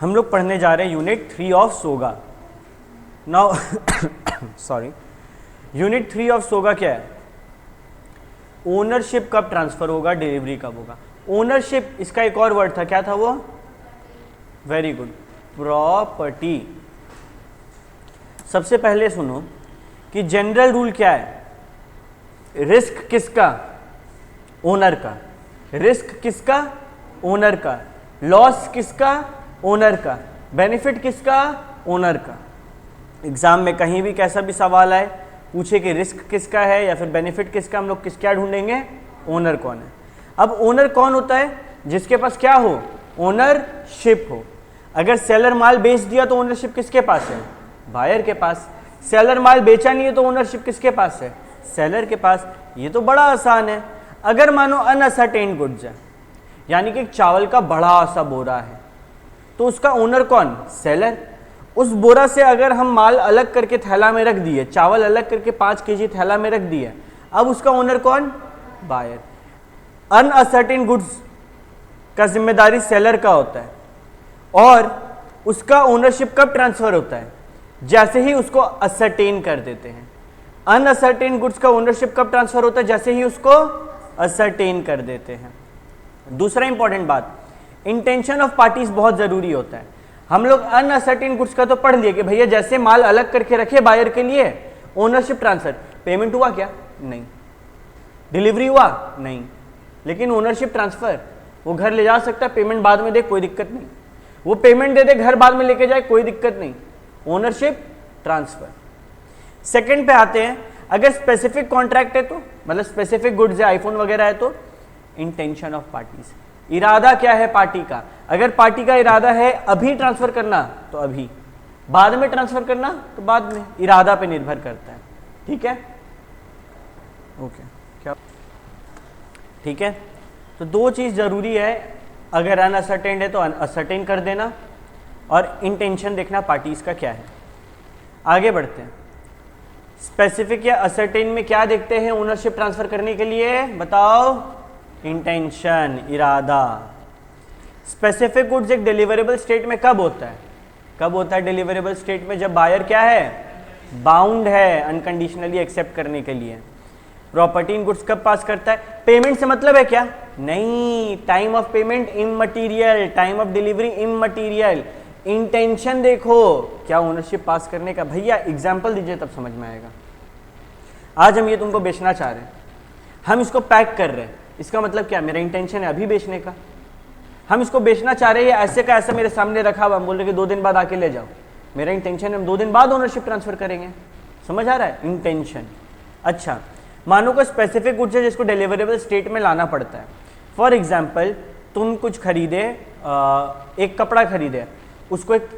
हम लोग पढ़ने जा रहे हैं unit 3 of SOGA. Now sorry, unit 3 of SOGA क्या है? ओनरशिप कब ट्रांसफर होगा, डिलीवरी कब होगा। ओनरशिप, इसका एक और वर्ड था, क्या था वो? Very good, property. सबसे पहले सुनो कि जनरल रूल क्या है? रिस्क किसका? ओनर का। रिस्क किसका? ओनर का। लॉस किसका? ओनर का। बेनिफिट किसका? ओनर का। एग्जाम में कहीं भी कैसा भी सवाल आए, पूछे कि रिस्क किसका है या फिर बेनिफिट किसका, हम लोग क्या ढूंढेंगे? ओनर कौन है। अब ओनर कौन होता है? जिसके पास क्या हो? ओनरशिप हो। अगर सेलर माल बेच दिया तो ओनरशिप किसके पास है? बायर के पास। सेलर माल बेचा नहीं है तो ओनरशिप किसके पास है? सेलर के पास। ये तो बड़ा आसान है। अगर मानो अनअसर्टेन गुड्स है, यानी कि चावल का बड़ा सा बोरा है, तो उसका ओनर कौन? सेलर। उस बोरा से अगर हम माल अलग करके थैला में रख दिए, चावल अलग करके 5 केजी थैला में रख दिए, अब उसका ओनर कौन? बायर। अनअसर्टेन गुड्स का जिम्मेदारी सेलर का होता है, और उसका ओनरशिप कब ट्रांसफर होता है? जैसे ही उसको असर्टेन कर देते हैं। अनअसर्टेन गुड्स का ओनरशिप कब ट्रांसफर होता है? जैसे ही उसको असर्टेन कर देते हैं। दूसरा इंपॉर्टेंट बात, इंटेंशन ऑफ पार्टीज बहुत जरूरी होता है। हम लोग अनअसर्टेन गुड्स का तो पढ़ लिए कि भैया जैसे माल अलग करके रखे बायर के लिए, ओनरशिप ट्रांसफर। पेमेंट हुआ क्या? नहीं। डिलीवरी हुआ? नहीं। लेकिन ओनरशिप ट्रांसफर, वो घर ले जा सकता है, पेमेंट बाद में दे, कोई दिक्कत नहीं। वो पेमेंट दे दे, घर बाद में लेके जाए, कोई दिक्कत नहीं। Ownership transfer. सेकंड पे आते हैं, अगर स्पेसिफिक कॉन्ट्रैक्ट है तो, मतलब स्पेसिफिक गुड्स है, आईफोन वगैरह है, तो इंटेंशन ऑफ पार्टीज। इरादा क्या है पार्टी का? अगर पार्टी का इरादा है अभी ट्रांसफर करना तो अभी, बाद में ट्रांसफर करना तो बाद में, इरादा पे निर्भर करता है। ठीक है? ओके, क्या ठीक है? तो दो चीज जरूरी है, अगर अनअसर्टेन है तो अनअसर्टेन कर देना, और इंटेंशन देखना पार्टीज का क्या है। आगे बढ़ते हैं। स्पेसिफिक या असर्टेन में क्या देखते हैं ओनरशिप ट्रांसफर करने के लिए? बताओ। इंटेंशन, इरादा। स्पेसिफिक गुड्स एक डिलीवरेबल स्टेट में कब होता है? कब होता है डिलीवरेबल स्टेट में? जब बायर क्या है? बाउंड है अनकंडीशनली एक्सेप्ट करने के लिए। प्रॉपर्टी इन गुड्स कब पास करता है? पेमेंट से मतलब है क्या? नहीं। Time of payment immaterial, time of delivery immaterial. Intention देखो क्या ओनरशिप पास करने का। भैया एग्जाम्पल दीजिए तब समझ में आएगा। आज हम ये तुमको बेचना चाह रहे हैं, हम इसको पैक कर रहे हैं, इसका मतलब क्या? मेरा इंटेंशन है अभी बेचने का। हम इसको बेचना चाह रहे हैं, ऐसे का ऐसा मेरे सामने रखा हुआ, हम बोल रहे कि 2 दिन बाद आके ले जाओ। मेरा इंटेंशन है हम 2 दिन बाद ओनरशिप ट्रांसफर करेंगे। समझ आ रहा है? इंटेंशन। अच्छा, मानो को स्पेसिफिक गुड्स है जिसको डिलीवरेबल स्टेट में लाना पड़ता है। फॉर एग्जाम्पल, तुम कुछ खरीदे, एक कपड़ा खरीदे, उसको एक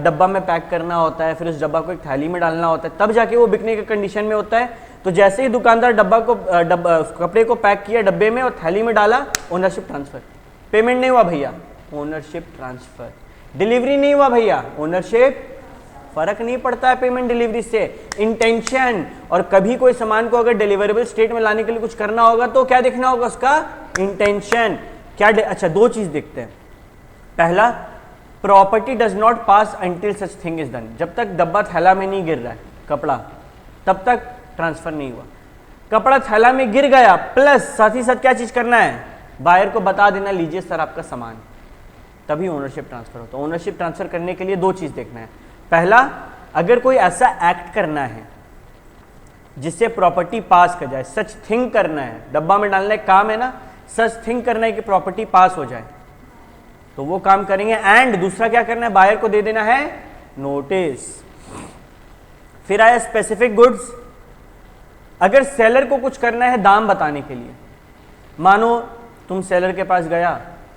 डब्बा में पैक करना होता है, फिर उस डब्बा को एक थैली में डालना होता है, तब जाके वो बिकने के कंडीशन में होता है। तो जैसे ही दुकानदार कपड़े को पैक किया डब्बे में और थैली में डाला, ओनरशिप ट्रांसफर। पेमेंट नहीं हुआ भैया, ओनरशिप ट्रांसफर। डिलीवरी नहीं हुआ भैया, ओनरशिप। फर्क नहीं पड़ता है पेमेंट डिलीवरी से, इंटेंशन। और कभी कोई सामान को अगर डिलीवरेबल स्टेट में लाने के लिए कुछ करना होगा तो क्या देखना होगा? उसका इंटेंशन क्या। अच्छा, 2 चीज देखते हैं। पहला, property does not pass until such thing is done. जब तक डब्बा थैला में नहीं गिर रहा है कपड़ा, तब तक ट्रांसफर नहीं हुआ। कपड़ा थैला में गिर गया, प्लस साथ ही साथ क्या चीज करना है? बायर को बता देना, लीजिए सर आपका सामान, तभी ओनरशिप ट्रांसफर होता है। ओनरशिप ट्रांसफर करने के लिए 2 चीज देखना है। पहला, अगर कोई ऐसा एक्ट करना है जिससे प्रॉपर्टी पास कर जाए, सच थिंग करना है, डब्बा में डालने का काम है ना, सच थिंग करना है कि प्रॉपर्टी पास हो जाए, तो वो काम करेंगे। एंड दूसरा क्या करना है? बायर को दे देना है नोटिस। फिर आया स्पेसिफिक गुड्स। अगर सेलर को कुछ करना है दाम बताने के लिए, मानो तुम सेलर के पास गया,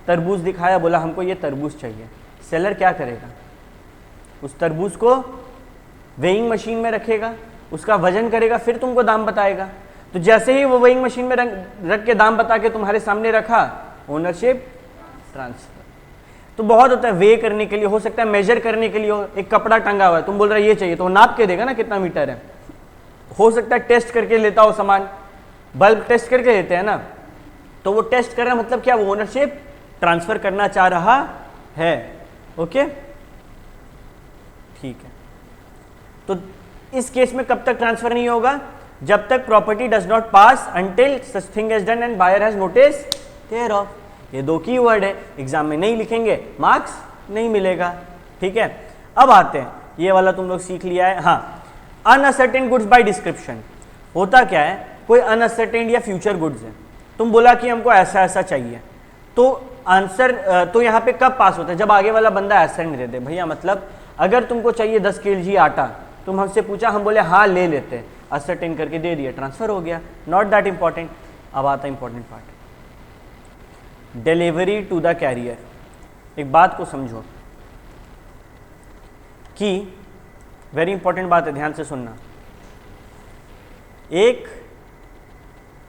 तरबूज दिखाया, बोला हमको ये तरबूज चाहिए। सेलर क्या करेगा? उस तरबूज को वेइंग मशीन में रखेगा, उसका वजन करेगा, फिर तुमको दाम बताएगा। तो जैसे ही वो वेइंग मशीन में रख के दाम बता के तुम्हारे सामने रखा, ओनरशिप ट्रांसफर। तो बहुत होता है वे करने के लिए, हो सकता है मेजर करने के लिए हो। एक कपड़ा टंगा हुआ है, तुम बोल रहे ये चाहिए, तो वो नाप के देगा ना कितना मीटर है। हो सकता है टेस्ट करके लेता हो सामान, बल्ब टेस्ट करके लेते हैं ना, तो वो टेस्ट करना मतलब क्या? वो ओनरशिप ट्रांसफर करना चाह रहा है। ओके ठीक है। तो इस केस में कब तक ट्रांसफर नहीं होगा? जब तक property does not pass until such thing is done and buyer has notice thereof. ये दो कीवर्ड है, एग्जाम में नहीं लिखेंगे मार्क्स नहीं मिलेगा। ठीक है, अब आते हैं, ये वाला तुम लोग सीख लिया है। हाँ, अनअसर्टेन गुड्स बाय डिस्क्रिप्शन होता क्या है? कोई अनअसर्टेन या फ्यूचर गुड्स है, तुम बोला कि हमको ऐसा ऐसा चाहिए, तो आंसर तो यहाँ पे कब पास होता है? जब आगे वाला बंदा ऐसा नहीं दे दे। भैया मतलब अगर तुमको चाहिए 10 kg आटा, तुम हमसे पूछा, हम बोले हाँ ले लेते हैं, असर्टेन करके दे दिया, ट्रांसफर हो गया, नॉट दैट इंपॉर्टेंट। अब आता है important part, delivery to the carrier. एक बात को समझो कि वेरी इंपॉर्टेंट बात है, ध्यान से सुनना। एक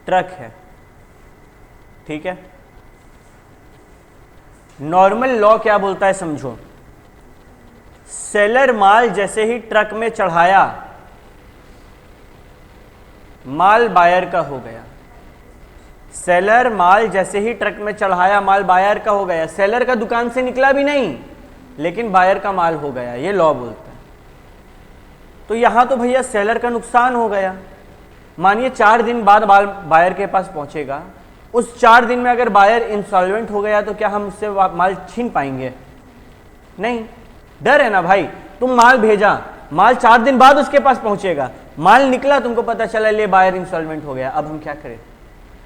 ट्रक है, ठीक है, नॉर्मल लॉ क्या बोलता है समझो, सेलर माल जैसे ही ट्रक में चढ़ाया, माल बायर का हो गया। सेलर माल जैसे ही ट्रक में चढ़ाया, माल बायर का हो गया। सेलर का दुकान से निकला भी नहीं, लेकिन बायर का माल हो गया, ये लॉ बोलता है। तो यहां तो भैया सेलर का नुकसान हो गया। मानिए 4 दिन बाद माल बायर के पास पहुंचेगा, उस 4 दिन में अगर बायर इंसॉल्वेंट हो गया तो क्या हम उससे माल छीन पाएंगे? नहीं, डर है ना भाई। तुम माल भेजा, माल 4 दिन बाद उसके पास पहुंचेगा, माल निकला, तुमको पता चला ले बायर इंसॉल्वेंट हो गया, अब हम क्या करें?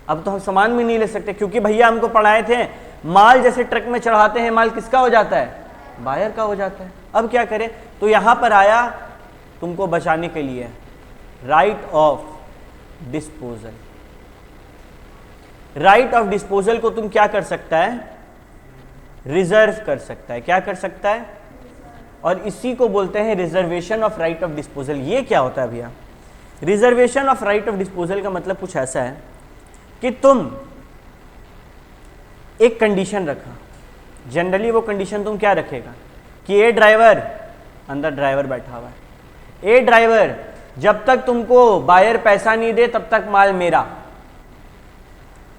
अब तो हम सामान भी नहीं ले सकते, क्योंकि भैया हमको पढ़ाए थे माल जैसे ट्रक में चढ़ाते हैं, माल किसका हो जाता है? बायर का हो जाता है। अब क्या करें? तो यहां पर आया तुमको बचाने के लिए right of disposal. Right of disposal को तुम क्या कर सकता है? रिजर्व कर सकता है। क्या कर सकता है? और इसी को बोलते हैं reservation of right of disposal. ये क्या होता है भैया? Reservation of right of disposal का मतलब कुछ ऐसा है कि तुम एक कंडीशन रखा, जनरली वो कंडीशन तुम क्या रखेगा कि ए ड्राइवर, अंदर ड्राइवर बैठा हुआ है, ए ड्राइवर जब तक तुमको बायर पैसा नहीं दे तब तक माल मेरा।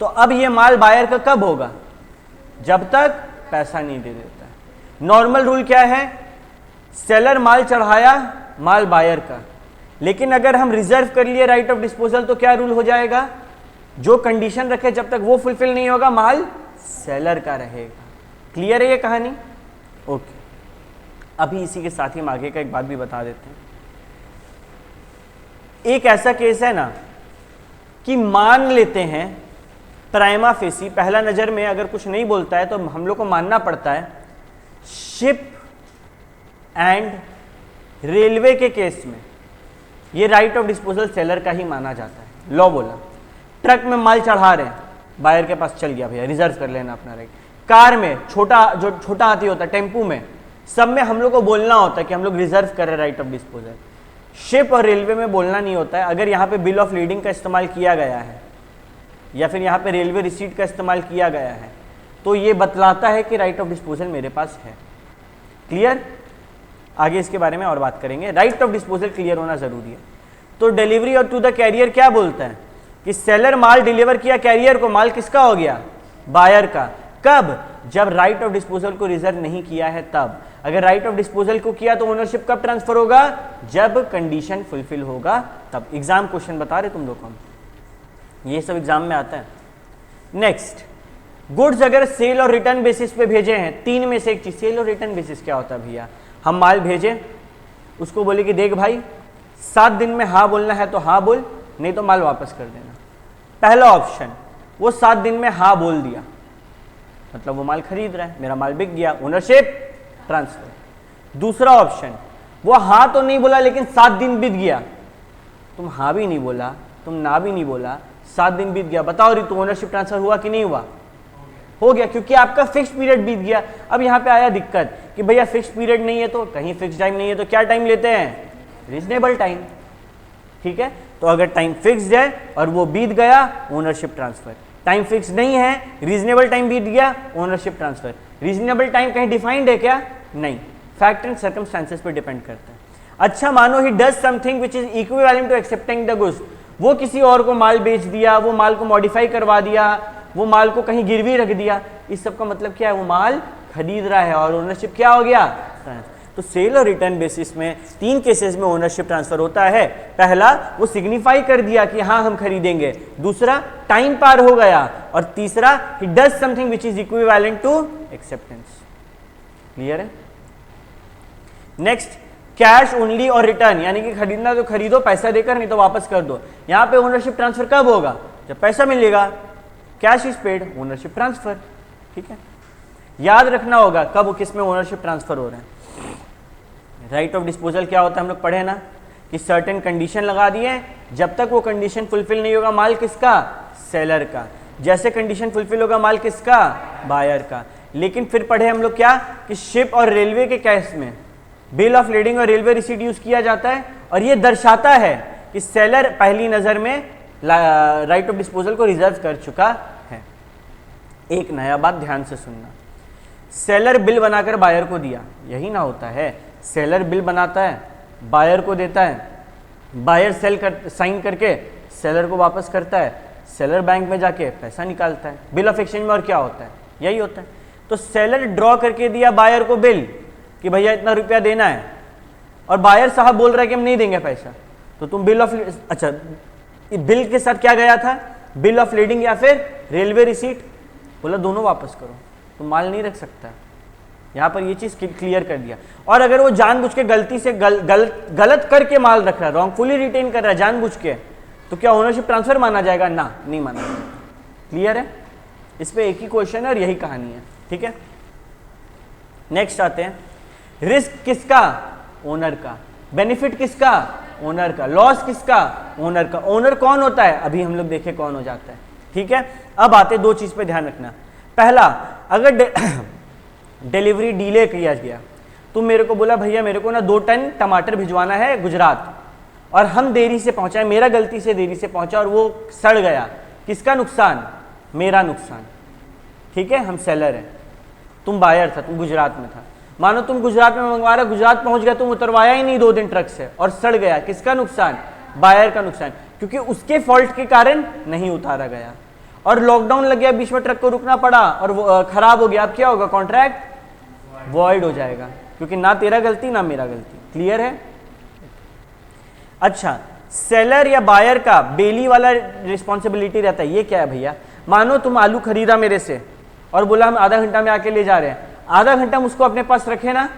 तो अब ये माल बायर का कब होगा? जब तक पैसा नहीं दे देता है। नॉर्मल रूल क्या है? सेलर माल चढ़ाया, माल बायर का। लेकिन अगर हम रिजर्व कर लिए राइट ऑफ डिस्पोजल तो क्या रूल हो जाएगा? जो कंडीशन रखे जब तक वो फुलफिल नहीं होगा, माल सेलर का रहेगा। क्लियर है ये कहानी? ओके, अभी इसी के साथ ही हम आगे का एक बात भी बता देते हैं। एक ऐसा केस है ना कि मान लेते हैं प्राइमा फेसी, पहला नजर में अगर कुछ नहीं बोलता है तो हम लोग को मानना पड़ता है, शिप एंड रेलवे के केस में ये राइट ऑफ डिस्पोजल सेलर का ही माना जाता है। लॉ बोला ट्रक में माल चढ़ा रहे हैं, बायर के पास चल गया, भैया रिजर्व कर लेना अपना राइट। कार में जो छोटा हाथी होता है, टेम्पू में, सब में हम लोग को बोलना होता है कि हम लोग रिजर्व कर रहे हैं राइट ऑफ डिस्पोजल। शिप और रेलवे में बोलना नहीं होता है। अगर यहाँ पे बिल ऑफ लीडिंग का इस्तेमाल किया गया है या फिर यहाँ पे रेलवे रिसीट का इस्तेमाल किया गया है तो ये बतलाता है कि राइट ऑफ डिस्पोजल मेरे पास है। क्लियर? आगे इसके बारे में और बात करेंगे। राइट ऑफ डिस्पोजल क्लियर होना जरूरी है। तो डिलीवरी और टू द कैरियर क्या बोलता है कि सेलर माल डिलीवर किया कैरियर को, माल किसका हो गया? बायर का। कब? जब राइट ऑफ डिस्पोजल को रिजर्व नहीं किया है तब। अगर राइट ऑफ डिस्पोजल को किया तो ओनरशिप कब ट्रांसफर होगा? जब कंडीशन फुलफिल होगा तब। एग्जाम क्वेश्चन बता रहे तुम लोग को, ये सब एग्जाम में आता है। नेक्स्ट, गुड्स अगर सेल और रिटर्न बेसिस पे भेजे हैं, 3 में से एक चीज। सेल और रिटर्न बेसिस क्या होता है भैया? हम माल भेजे, उसको बोले कि देख भाई 7 दिन में हाँ बोलना है तो हाँ बोल, नहीं तो माल वापस कर देना। पहला ऑप्शन, वो 7 दिन में हाँ बोल दिया, मतलब वो माल खरीद रहा है, मेरा माल बिक गया, ओनरशिप ट्रांसफर। दूसरा ऑप्शन, वो हाँ तो नहीं बोला लेकिन 7 दिन बीत गया, तुम हाँ भी नहीं बोला, तुम ना भी नहीं बोला, 7 दिन बीत गया, बताओ रितु ओनरशिप ट्रांसफर हुआ कि नहीं हुआ? हो गया, क्योंकि आपका फिक्स पीरियड बीत गया। अब यहाँ पे आया दिक्कत कि भैया फिक्स पीरियड नहीं है तो कहीं फिक्स टाइम नहीं है तो क्या टाइम लेते हैं? Reasonable time. ठीक है, तो अगर टाइम फिक्स्ड है और वो बीत गया, ओनरशिप ट्रांसफर। टाइम फिक्स नहीं है, रीजनेबल टाइम बीत गया, ओनरशिप ट्रांसफर। रीजनेबल टाइम कहीं डिफाइंड है क्या? नहीं, फैक्ट एंड सर्कमस्टांसेस पे डिपेंड करता है। अच्छा, मानो he does something which is equivalent to accepting the goods, वो किसी और को माल बेच दिया, वो माल को मॉडिफाई करवा दिया, वो माल को कहीं गिरवी रख दिया, इस सब का मतलब क्या है? वो माल खरीद रहा है और ओनरशिप क्या हो गया, तो सेल और रिटर्न बेसिस में 3 केसेस में ओनरशिप ट्रांसफर होता है। पहला, वो सिग्निफाई कर दिया कि हाँ हम खरीदेंगे, दूसरा टाइम पार हो गया, और तीसरा he does something which is equivalent to acceptance. Clear है? नेक्स्ट, कैश ओनली और रिटर्न, यानी कि खरीदना तो खरीदो पैसा देकर, नहीं तो वापस कर दो। यहां पे ओनरशिप ट्रांसफर कब होगा, जब पैसा मिलेगा, cash is paid, ownership transfer. ठीक है, याद रखना होगा कब किस में ओनरशिप ट्रांसफर हो रहा है। राइट ऑफ डिस्पोजल क्या होता है, हम लोग पढ़े ना, कि सर्टेन कंडीशन लगा दिए, जब तक वो कंडीशन फुलफिल नहीं होगा माल किसका, सेलर का, जैसे कंडीशन फुलफिल होगा माल किसका, बायर का। लेकिन फिर पढ़े हम लोग क्या, कि शिप और रेलवे के केस में बिल ऑफ लेडिंग और रेलवे रिसीट यूज किया जाता है, और ये दर्शाता है कि सेलर पहली नजर में राइट ऑफ डिस्पोजल को रिजर्व कर चुका है। एक नया बात ध्यान से सुनना, सेलर बिल बनाकर बायर को दिया, यही ना होता है, सेलर बिल बनाता है, बायर को देता है, बायर साइन करके सेलर को वापस करता है, सेलर बैंक में जाके पैसा निकालता है। बिल ऑफ एक्सचेंज में और क्या होता है, यही होता है। तो सेलर ड्रॉ करके दिया बायर को बिल कि भैया इतना रुपया देना है, और बायर साहब बोल रहा है कि हम नहीं देंगे पैसा, तो तुम बिल ऑफ, अच्छा बिल के साथ क्या गया था, बिल ऑफ लीडिंग या फिर रेलवे रिसीट, बोला दोनों वापस करो, तुम माल नहीं रख सकता। यहां पर ये चीज क्लियर कर दिया। और अगर वो जानबूझ के गलती से गलत करके माल रख रहा है, रॉन्गफुली रिटेन कर रहा है जानबूझ के, तो क्या ओनरशिप ट्रांसफर माना जाएगा, ना, नहीं माना जाएगा। क्लियर है? इस पे एक ही क्वेश्चन है और यही कहानी है। ठीक है, नेक्स्ट आते हैं, रिस्क किसका, ओनर का, बेनिफिट किसका, ओनर का, लॉस किसका, ओनर का। ओनर कौन होता है, अभी हम लोग देखे कौन हो जाता है। ठीक है, अब आते 2 चीज पे ध्यान रखना। पहला, अगर डिलीवरी डिले किया गया, तुम मेरे को बोला भैया मेरे को ना 2 टन टमाटर भिजवाना है गुजरात, और हम देरी से पहुंचा, मेरा गलती से देरी से पहुंचा और वो सड़ गया, किसका नुकसान, मेरा नुकसान। ठीक है, हम सेलर हैं, तुम बायर था, तुम गुजरात में था, मानो तुम गुजरात में मंगवा रहा, गुजरात पहुंच गया, तुम उतरवाया ही नहीं 2 दिन ट्रक से और सड़ गया, किसका नुकसान, बायर का नुकसान, क्योंकि उसके फॉल्ट के कारण नहीं उतारा गया। और लॉकडाउन लग गया, बीच में ट्रक को रुकना पड़ा और वो खराब हो गया, अब क्या होगा, कॉन्ट्रैक्ट वॉइड हो जाएगा, क्योंकि ना तेरा गलती ना मेरा गलती। क्लियर है? अच्छा, सेलर या बायर का बेली वाला रिस्पॉन्सिबिलिटी रहता है। ये क्या है भैया, मानो तुम आलू खरीदा मेरे से और बोला हम आधा घंटा में आके ले जा रहे हैं, आधा घंटा हम उसको अपने पास रखे ना,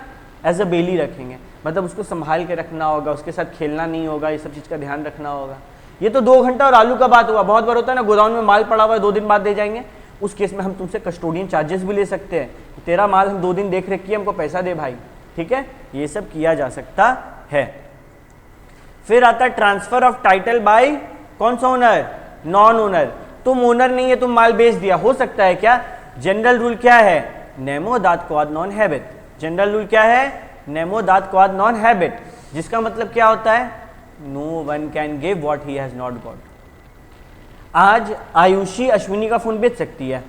एज अ बेली रखेंगे, मतलब उसको संभाल के रखना होगा, उसके साथ खेलना नहीं होगा, ये सब चीज का ध्यान रखना होगा। ये तो 2 घंटा और आलू का बात हुआ, बहुत बार होता है ना गोदाम में माल पड़ा हुआ है 2 दिन बाद दे जाएंगे, उस केस में हम तुमसे कस्टोडियन चार्जेस भी ले सकते हैं, तेरा माल हम 2 दिन देख रेख किए, हमको पैसा दे भाई। ठीक है, ये सब किया जा सकता है। फिर आता है ट्रांसफर ऑफ टाइटल बाय कौन सा ओनर, नॉन ओनर। तुम ओनर नहीं है, तुम माल बेच दिया, हो सकता है क्या, जनरल रूल क्या है, नेमो दात quad non habit. General rule क्या है, नेमो दात क्वाद नॉन हैबिट, जिसका मतलब क्या होता है, no one can give what he has not got. आज आयुषी अश्विनी का फोन बेच सकती है,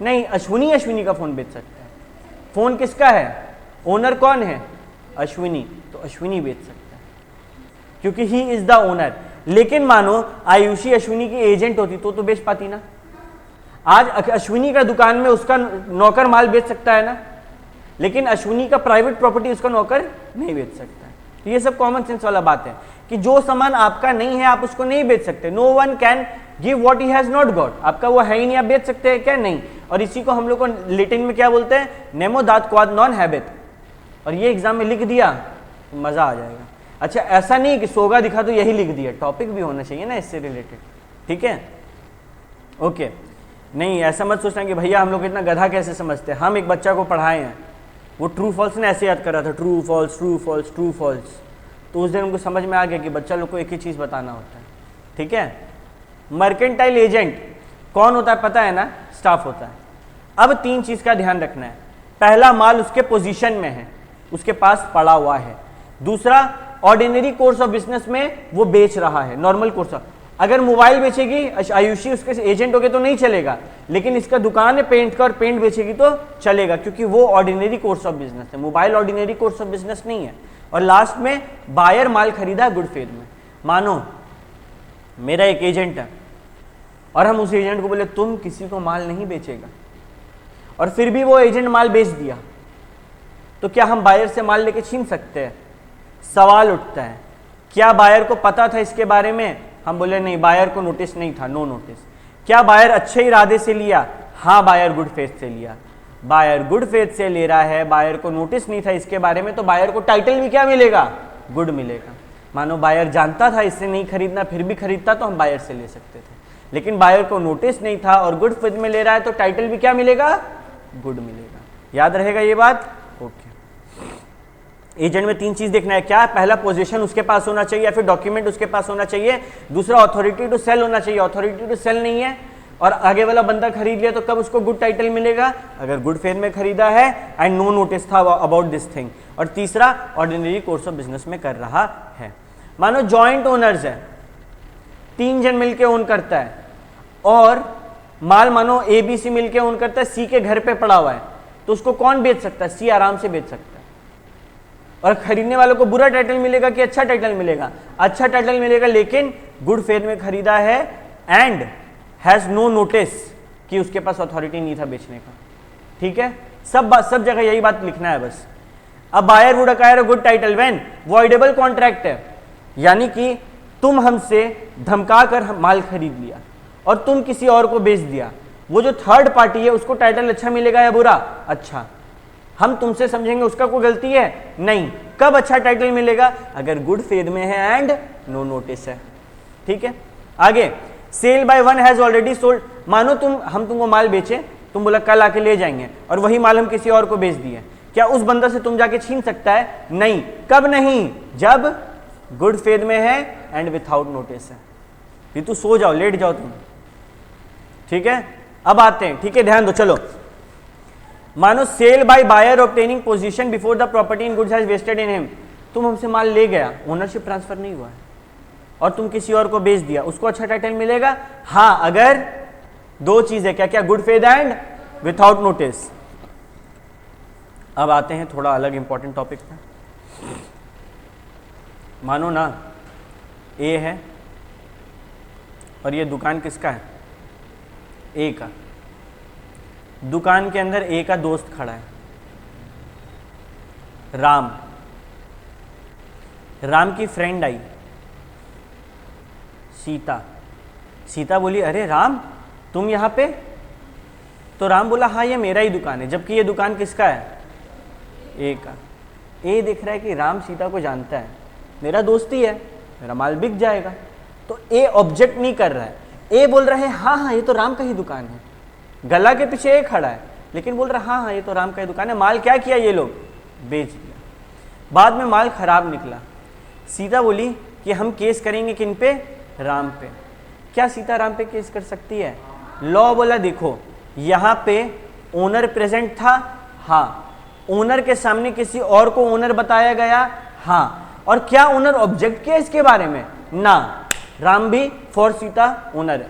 नहीं, अश्विनी का फोन बेच सकता है। फोन किसका है, ओनर कौन है, अश्विनी, तो अश्विनी बेच सकता है क्योंकि ही इज द ओनर। लेकिन मानो आयुषी अश्विनी की एजेंट होती तो बेच पाती ना। आज अश्विनी का दुकान में उसका नौकर माल बेच सकता है ना, लेकिन अश्विनी का प्राइवेट प्रॉपर्टी उसका नौकर नहीं बेच सकता है। तो ये सब कॉमन सेंस वाला बात है कि जो सामान आपका नहीं है आप उसको नहीं बेच सकते। No one can give what he has not got, आपका वो है ही नहीं, आप बेच सकते हैं क्या, नहीं। और इसी को हम लोग को लैटिन में क्या बोलते हैं, नेमो दात क्वाद नॉन हैबिट। और ये एग्जाम में लिख दिया तो मजा आ जाएगा। अच्छा, ऐसा नहीं कि सोगा दिखा तो यही लिख दिया, टॉपिक भी होना चाहिए ना इससे रिलेटेड। ठीक है, ओके, नहीं ऐसा मत सोचना कि भैया हम लोग इतना गधा कैसे समझते हैं। हम एक बच्चा को पढ़ाए हैं, वो ट्रू फॉल्स ने ऐसे याद कर रहा था, true false true false true false, तो उस दिन उनको समझ में आ गया कि बच्चा लोग को एक ही चीज़ बताना होता है। ठीक है, मर्केंटाइल एजेंट कौन होता है पता है ना, स्टाफ होता है। अब 3 चीज़ का ध्यान रखना है। पहला, माल उसके पोजीशन में है, उसके पास पड़ा हुआ है। दूसरा, ऑर्डिनरी कोर्स ऑफ बिजनेस में वो बेच रहा है, नॉर्मल कोर्स ऑफ। अगर मोबाइल बेचेगी आयुषी उसके एजेंट हो गए तो नहीं चलेगा, लेकिन इसका दुकान है पेंट का और पेंट बेचेगी तो चलेगा, क्योंकि वो ऑर्डिनरी कोर्स ऑफ बिजनेस है। Mobile ordinary course of business नहीं है। और लास्ट में, बायर माल खरीदा गुड फेथ में। मानो मेरा एक एजेंट है और हम उस एजेंट को बोले तुम किसी को माल नहीं बेचेगा, और फिर भी वो एजेंट माल बेच दिया, तो क्या हम बायर से माल लेके छीन सकते हैं? सवाल उठता है, क्या बायर को पता था इसके बारे में? हम बोले नहीं, बायर को नोटिस नहीं था, नो नोटिस। क्या बायर अच्छे इरादे से लिया? हाँ, बायर गुड फेथ से लिया। बायर गुड फेथ से ले रहा है, बायर को नोटिस नहीं था इसके बारे में, तो बायर को टाइटल भी क्या मिलेगा? गुड मिलेगा। मानो बायर जानता था इससे नहीं खरीदना, फिर भी खरीदता, तो हम बायर से ले सकते थे, लेकिन बायर को नोटिस नहीं था और गुड फेथ में ले रहा है, तो टाइटल भी क्या मिलेगा? गुड मिलेगा। याद रहेगा ये बात? ओके। एजेंट में 3 चीज देखना है, क्या? पहला, पोजीशन उसके पास होना चाहिए या फिर डॉक्यूमेंट उसके पास होना चाहिए। दूसरा, अथॉरिटी टू सेल होना चाहिए। अथॉरिटी टू सेल नहीं है और आगे वाला बंदा खरीद लिया, तो कब उसको गुड टाइटल मिलेगा? अगर गुड फेथ में खरीदा है एंड नो नोटिस था अबाउट दिस थिंग। और तीसरा, ऑर्डिनरी कोर्स ऑफ बिजनेस में कर रहा है। मानो जॉइंट ओनर्स है, 3 जन मिलके ओन करता है, और माल मानो ABC मिलके ओन करता है, C के घर पे पड़ा हुआ है, तो उसको कौन बेच सकता है? C आराम से बेच सकता है। और खरीदने वालों को बुरा टाइटल मिलेगा कि अच्छा टाइटल मिलेगा? अच्छा टाइटल मिलेगा, लेकिन गुड फेथ में खरीदा है एंड हैज नो नोटिस कि उसके पास अथॉरिटी नहीं था बेचने का। ठीक है, सब जगह यही बात लिखना है बस। अब buyer would acquire a good title when voidable contract है, यानी कि तुम हमसे धमका कर माल खरीद लिया और तुम किसी और को बेच दिया, वो जो थर्ड पार्टी है उसको टाइटल अच्छा मिलेगा या बुरा? अच्छा। हम तुमसे समझेंगे उसका कोई गलती है? नहीं। कब अच्छा टाइटल मिलेगा? अगर गुड फेथ में है एंड नो नोटिस है। ठीक है, आगे, sale by one has already sold. मानो हम तुमको माल बेचे, तुम बोला कल आके ले जाएंगे, और वही माल हम किसी और को बेच दिए, क्या उस बंदा से तुम जाके छीन सकता है? नहीं। कब नहीं? जब गुड फेथ में है एंड विथआउट नोटिस है। ये तू सो जाओ, लेट जाओ तुम। ठीक है, अब आते हैं। ठीक है, ध्यान दो। चलो, मानो sale by buyer obtaining possession before the property in goods has vested in him. तुम हमसे माल ले गया, ओनरशिप ट्रांसफर नहीं हुआ है, और तुम किसी और को बेच दिया, उसको अच्छा टाइटल मिलेगा? हाँ, अगर 2 चीजें, क्या क्या? Good faith and without notice. अब आते हैं थोड़ा अलग इंपॉर्टेंट टॉपिक पे। मानो ना ए है और ये दुकान किसका है? ए का। दुकान के अंदर ए का दोस्त खड़ा है, राम। राम की फ्रेंड आई, सीता। सीता बोली, अरे राम, तुम यहाँ पे? तो राम बोला, हाँ, ये मेरा ही दुकान है, जबकि ये दुकान किसका है? ए का। ए देख रहा है कि राम सीता को जानता है, मेरा दोस्त ही है, मेरा माल बिक जाएगा, तो ए ऑब्जेक्ट नहीं कर रहा है। ए बोल रहा है, हाँ हाँ, ये तो राम का ही दुकान है। गला के पीछे ए खड़ा है, लेकिन बोल रहा, हाँ हाँ, ये तो राम का ही दुकान है। माल क्या किया ये लोग? बेच दिया। बाद में माल खराब निकला। सीता बोली कि हम केस करेंगे किन पे? राम पे। क्या सीता राम पे केस कर सकती है? लॉ बोला, देखो यहाँ पे ओनर प्रेजेंट था, हाँ। ओनर के सामने किसी और को ओनर बताया गया, हाँ। और क्या ओनर ऑब्जेक्ट किया इसके बारे में? ना। राम भी फॉर सीता ओनर है।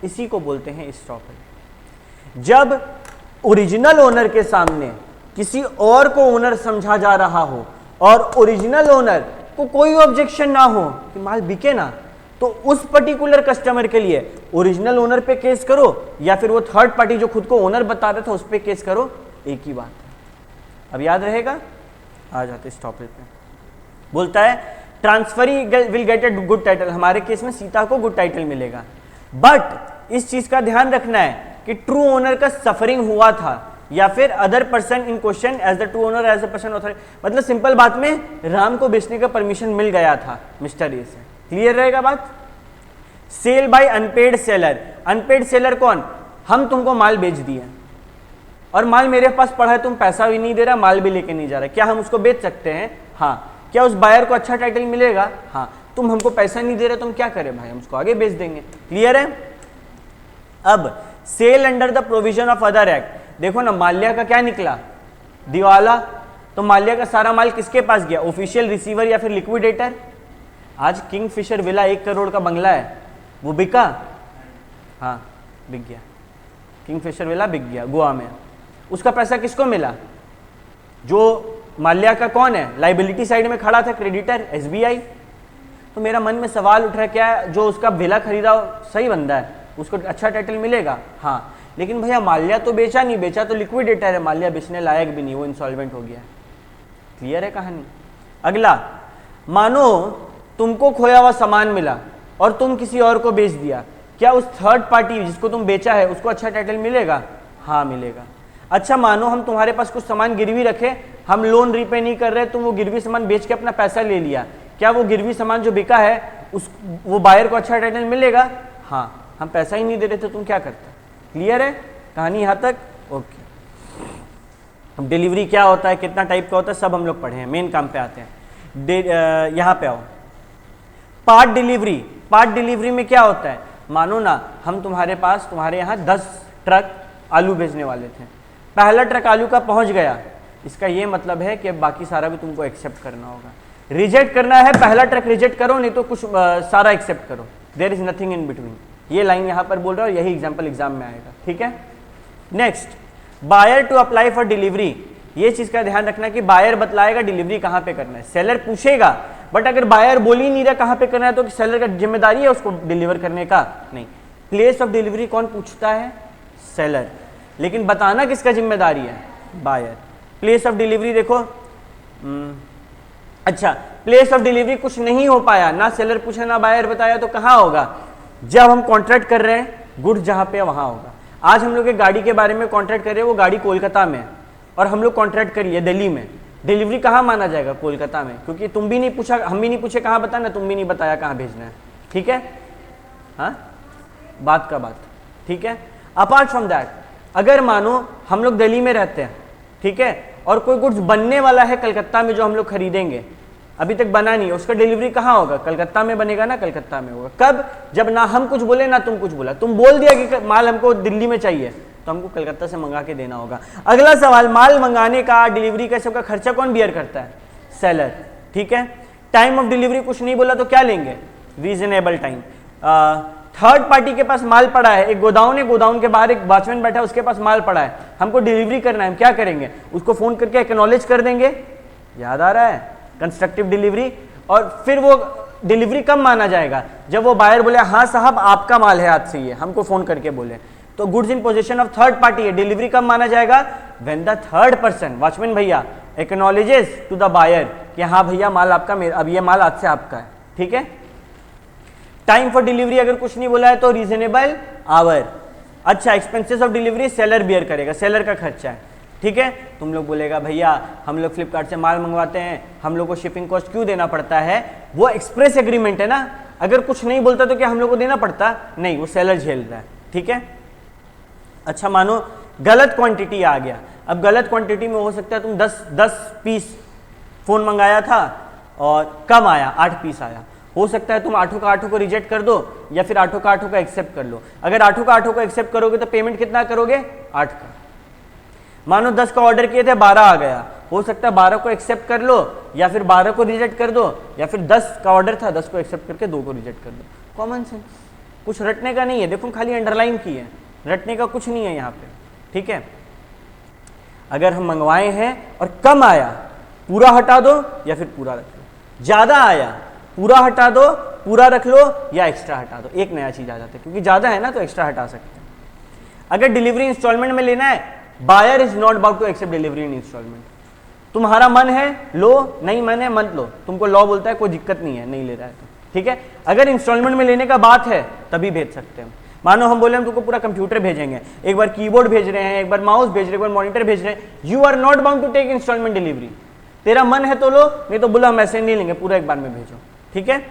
इसी को बोलते हैं स्टॉपर। जब ओरिजिनल ओनर के सामने किसी और को ओनर समझा जा रहा हो और ओरिजिनल ओनर को कोई ऑब्जेक्शन ना हो कि माल बिके ना, तो उस पर्टिकुलर कस्टमर के लिए ओरिजिनल ओनर पे केस करो या फिर वो थर्ड पार्टी जो खुद को ओनर बताता था उस पे केस करो, एक ही बात है। अब याद रहेगा? आ जाते इस टॉपिक पे। बोलता है transferee will get a good title. हमारे केस में सीता को गुड टाइटल मिलेगा, बट इस चीज का ध्यान रखना है कि ट्रू ओनर का सफरिंग हुआ था या फिर other person in question as the true owner as the person authority. मतलब सिंपल बात में राम को बेचने का परमिशन मिल गया था मिस्टर ए से। क्लियर रहेगा बात? Sale by unpaid seller. Unpaid seller कौन? हम तुमको माल बेच दिए और माल मेरे पास पड़ा है, तुम पैसा भी नहीं दे रहा, माल भी लेके नहीं जा रहा, क्या हम उसको बेच सकते हैं? हाँ। क्या उस बायर को अच्छा टाइटल मिलेगा? हाँ। तुम हमको पैसा नहीं दे रहे, तुम क्या करें भाई, हम उसको आगे बेच देंगे। क्लियर है? अब sale under the provision of other act. देखो ना, माल्या का क्या निकला? दिवाला। तो माल्या का सारा माल किसके पास गया? ऑफिशियल रिसीवर या फिर लिक्विडेटर। आज किंगफिशर विला 1 करोड़ का बंगला है, वो बिका? हाँ, बिक गया। किंगफिशर विला बिक गया गोवा में। उसका पैसा किसको मिला? जो माल्या का कौन है, लाइबिलिटी साइड में खड़ा था, क्रेडिटर एसबीआई। तो मेरा मन में सवाल उठ रहा है, क्या जो उसका विला खरीदा सही बंदा है, उसको अच्छा टाइटल मिलेगा? हाँ। लेकिन भैया माल्या तो बेचा नहीं, बेचा तो लिक्विडेटर है, माल्या बेचने लायक भी नहीं, वो इंसॉल्वेंट हो गया है। क्लियर है कहानी। अगला, मानो तुमको खोया हुआ सामान मिला और तुम किसी और को बेच दिया, क्या उस थर्ड पार्टी जिसको तुम बेचा है उसको अच्छा टाइटल मिलेगा? हाँ मिलेगा। अच्छा मानो हम तुम्हारे पास कुछ सामान गिरवी रखे, हम लोन रीपे नहीं कर रहे, तुम वो गिरवी सामान बेच के अपना पैसा ले लिया, क्या वो गिरवी सामान जो बिका है उस वो बायर को अच्छा टाइटल मिलेगा? हाँ, हम पैसा ही नहीं दे रहे थे, तुम क्या करते? क्लियर है कहानी यहाँ तक? ओके। अब डिलीवरी क्या होता है, कितना टाइप का होता है, सब हम लोग पढ़े हैं। मेन काम पे आते हैं। यहाँ पे आओ, पार्ट डिलीवरी। पार्ट डिलीवरी में क्या होता है, मानो ना हम तुम्हारे यहाँ 10 ट्रक आलू भेजने वाले थे, पहला ट्रक आलू का पहुंच गया, इसका ये मतलब है कि बाकी सारा भी तुमको एक्सेप्ट करना होगा। रिजेक्ट करना है, पहला ट्रक रिजेक्ट करो, नहीं तो कुछ सारा एक्सेप्ट करो, there is nothing in between. ये लाइन यहाँ पर बोल रहा है और यही एग्जाम्पल एग्जाम में आएगा। ठीक है। Next, buyer to apply for delivery. ये चीज का ध्यान रखना कि बायर बतलाएगा डिलीवरी कहाँ पे करना है, सेलर पूछेगा, बट अगर बायर बोल ही नहीं रहा कहाँ पे करना है तो सेलर का जिम्मेदारी है उसको डिलीवर करने का? नहीं। प्लेस ऑफ डिलीवरी कौन पूछता है? सेलर। लेकिन बताना किसका जिम्मेदारी है? बायर। प्लेस ऑफ डिलीवरी देखो, अच्छा प्लेस ऑफ डिलीवरी कुछ नहीं हो पाया, ना सेलर पूछा ना बायर बताया, तो कहाँ होगा? जब हम कॉन्ट्रैक्ट कर रहे हैं, गुड्स जहाँ पे वहाँ होगा। आज हम लोग एक गाड़ी के बारे में कॉन्ट्रैक्ट कर रहे हैं, वो गाड़ी कोलकाता में है और हम लोग कॉन्ट्रैक्ट कर लिए दिल्ली में, डिलीवरी कहाँ माना जाएगा? कोलकाता में, क्योंकि तुम भी नहीं पूछा, हम भी नहीं पूछे कहाँ बताना, तुम भी नहीं बताया कहाँ भेजना है। ठीक है, हाँ बात का बात। ठीक है। अपार्ट फ्रॉम दैट, अगर मानो हम लोग दिल्ली में रहते हैं, ठीक है, और कोई गुड्स बनने वाला है कलकत्ता में जो हम लोग खरीदेंगे, अभी तक बना नहीं है, उसका डिलीवरी कहाँ होगा? कलकत्ता में बनेगा ना, कलकत्ता में होगा। कब? जब ना हम कुछ बोले ना तुम कुछ बोला, तुम बोल दिया कि माल हमको दिल्ली में चाहिए, तो हमको कलकत्ता से मंगा के देना होगा। अगला सवाल, माल मंगाने का, डिलीवरी का, सबका खर्चा कौन बियर करता है? सेलर। ठीक है। टाइम ऑफ डिलीवरी कुछ नहीं बोला तो क्या लेंगे? Reasonable time. थर्ड पार्टी के पास माल पड़ा है, एक गोदाउन है, गोदाउन के बाहर एक वॉचमैन बैठा है, उसके पास माल पड़ा है, हमको डिलीवरी करना है, हम क्या करेंगे? उसको फोन करके एक्नॉलेज कर देंगे, याद आ रहा है? Constructive delivery. और फिर वो डिलीवरी कब माना जाएगा? जब वो बायर बोले हाँ साहब आपका माल है, आज से ये हमको फोन करके बोले, तो goods in position of third party है, डिलीवरी कब माना जाएगा? When the third person, watchman भैया, एक्नॉलेजेस टू द बायर कि हाँ भैया माल आपका, अब ये माल आज से आपका है। ठीक है। टाइम फॉर डिलीवरी अगर कुछ नहीं बोला है तो रीजनेबल आवर। अच्छा, expenses of delivery seller bear करेगा, सेलर का खर्चा है। ठीक है। तुम लोग बोलेगा भैया हम लोग फ्लिपकार्ट से माल मंगवाते हैं, हम लोग को शिपिंग कॉस्ट क्यों देना पड़ता है? वो एक्सप्रेस एग्रीमेंट है ना, अगर कुछ नहीं बोलता तो क्या हम लोग को देना पड़ता? नहीं, वो सेलर झेल रहा है। ठीक है। अच्छा मानो गलत क्वांटिटी आ गया, अब गलत क्वांटिटी में हो सकता है तुम 10 पीस फोन मंगाया था और कम आया, 8 पीस आया, हो सकता है तुम 8 का 8 को रिजेक्ट कर दो या फिर 8 का 8 को एक्सेप्ट कर लो। अगर 8 का 8 को एक्सेप्ट करोगे तो पेमेंट कितना करोगे? 8 का। मानो 10 का ऑर्डर किए थे, 12 आ गया, हो सकता है 12 को एक्सेप्ट कर लो या फिर 12 को रिजेक्ट कर दो, या फिर 10 का ऑर्डर था, 10 को एक्सेप्ट करके 2 को रिजेक्ट कर दो। कॉमन सेंस, कुछ रटने का नहीं है, देखो खाली अंडरलाइन की है, रटने का कुछ नहीं है यहाँ पे। ठीक है। अगर हम मंगवाए हैं और कम आया, पूरा हटा दो या फिर पूरा रख लो। ज्यादा आया, पूरा हटा दो, पूरा रख लो या एक्स्ट्रा हटा दो, एक नया चीज आ जाता है, क्योंकि ज्यादा है ना तो एक्स्ट्रा हटा सकते हैं। अगर डिलीवरी इंस्टॉलमेंट में लेना है, buyer is not about to accept delivery in instalment. तुम्हारा मन है लो, नहीं मन है मत लो, तुमको लॉ बोलता है कोई दिक्कत नहीं है, नहीं ले रहा है तो ठीक है। अगर इंस्टॉलमेंट में लेने का बात है तभी भेज सकते हैं। मानो हम बोले हम तुमको पूरा कंप्यूटर भेजेंगे, एक बार कीबोर्ड भेज रहे हैं, एक बार माउस भेज रहे हैं, एक बार मॉनिटर भेज रहे हैं, you are not bound to take instalment delivery. तेरा मन है तो लो, नहीं तो बोला हम ऐसे नहीं लेंगे, पूरा एक बार में भेजो। ठीक है।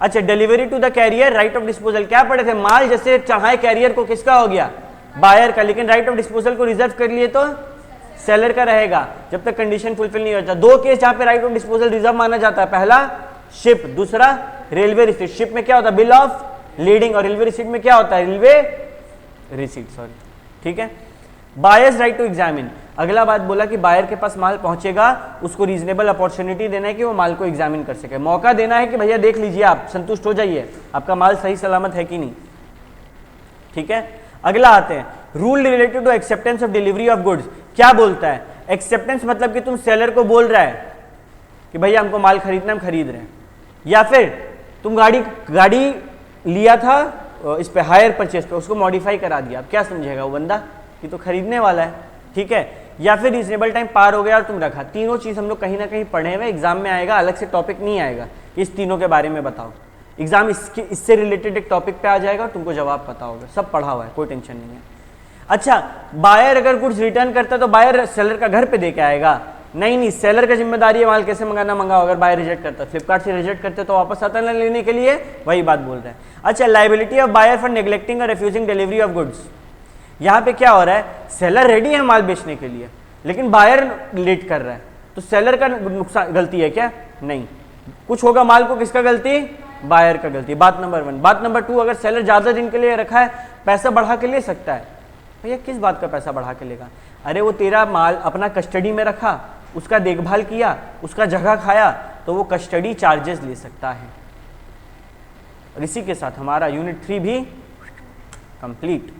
अच्छा, delivery to the carrier, right of disposal, क्या पढ़े थे? माल जैसे चढ़ाए कैरियर को किसका हो गया? बायर का, लेकिन राइट ऑफ डिस्पोजल को रिजर्व कर लिए तो सेलर का रहेगा जब तक कंडीशन फुलफिल नहीं होता। 2 केस जहां पे राइट ऑफ डिस्पोजल रिजर्व माना जाता है, पहला शिप, दूसरा रेलवे रिसीट। शिप में क्या होता है? बिल ऑफ लीडिंग, और रेलवे रिसीट में क्या होता है? Railway receipt, sorry. ठीक है। बायर्स राइट टू एग्जामिन, अगला बात बोला कि बायर के पास माल पहुंचेगा, उसको रीजनेबल अपॉर्चुनिटी देना है कि वो माल को एग्जामिन कर सके, मौका देना है कि भैया देख लीजिए, आप संतुष्ट हो जाइए, आपका माल सही सलामत है कि नहीं। ठीक है। अगला आते हैं, rule related to acceptance of delivery of goods. क्या बोलता है? एक्सेप्टेंस मतलब कि तुम सेलर को बोल रहा है कि भैया हमको माल खरीदना, हम खरीद रहे हैं, या फिर तुम गाड़ी लिया था इस पे हायर परचेज पे उसको मॉडिफाई करा दिया, अब क्या समझेगा वो बंदा कि तो खरीदने वाला है, ठीक है। या फिर रीजनेबल टाइम पार हो गया और तुम रखा, तीनों चीज़ हम लोग कहीं ना कहीं पढ़े हुए, एग्जाम में आएगा, अलग से टॉपिक नहीं आएगा कि इस तीनों के बारे में बताओ, एग्जाम इससे रिलेटेड एक टॉपिक पे आ जाएगा और तुमको जवाब पता होगा, सब पढ़ा हुआ है, कोई टेंशन नहीं है। अच्छा, बायर अगर गुड्स रिटर्न करता है तो बायर सेलर का घर पे दे के आएगा? नहीं, सेलर का जिम्मेदारी है माल कैसे मंगाना मंगाओ, अगर बायर रिजेक्ट करता है, फ्लिपकार्ट से रिजेक्ट करते तो वापस आता ना लेने के लिए, वही बात बोल रहे हैं। अच्छा, liability of buyer for neglecting और रिफ्यूजिंग डिलीवरी ऑफ गुड्स, यहाँ पे क्या हो रहा है, सेलर रेडी है माल बेचने के लिए लेकिन बायर लेट कर रहा है, तो सेलर का नुकसान गलती है क्या? नहीं, कुछ होगा माल को, किसका गलती? बायर का गलती, बात नंबर 1। बात नंबर 2, अगर सेलर ज़्यादा दिन के लिए रखा है, पैसा बढ़ा के ले सकता है। भैया किस बात का पैसा बढ़ा के लेगा? अरे वो तेरा माल अपना कस्टडी में रखा, उसका देखभाल किया, उसका जगह खाया, तो वो कस्टडी चार्जेस ले सकता है। और इसी के साथ हमारा यूनिट 3 भी कंप्लीट।